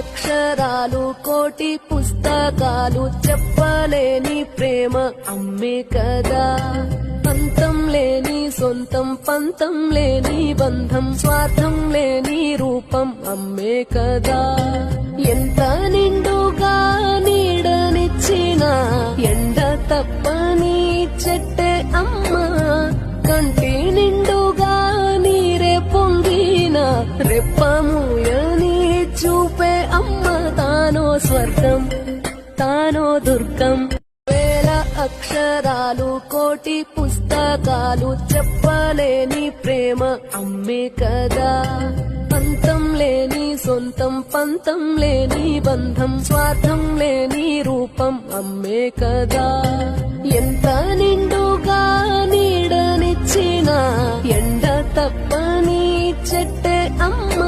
అక్షరాలు కోటి పుస్తకాలు చెప్పలేని ప్రేమ అమ్మే కదా. అంతం లేని సొంతం పంతం లేని బంధం స్వార్థం లేని రూపం అమ్మే కదా. ఎంత నిండుగా నీడనిచ్చిన ఎండ తప్పని చెట్టే అమ్మ. కంటి నిండుగా నీరే పొంగిన రెప్పమూయని చూపే అమ్మ. తానో స్వర్గం తానో దుర్గం. వేల అక్షరాలు కోటి పుస్తకాలు చెప్పలేని ప్రేమ అమ్మే కదా. అంతం లేని సొంతం పంతం లేని బంధం స్వార్థం లేని రూపం అమ్మే కదా. ఎంత నిండుగా నీడనిచ్చిన ఎండ తప్పని చెట్టే అమ్మ.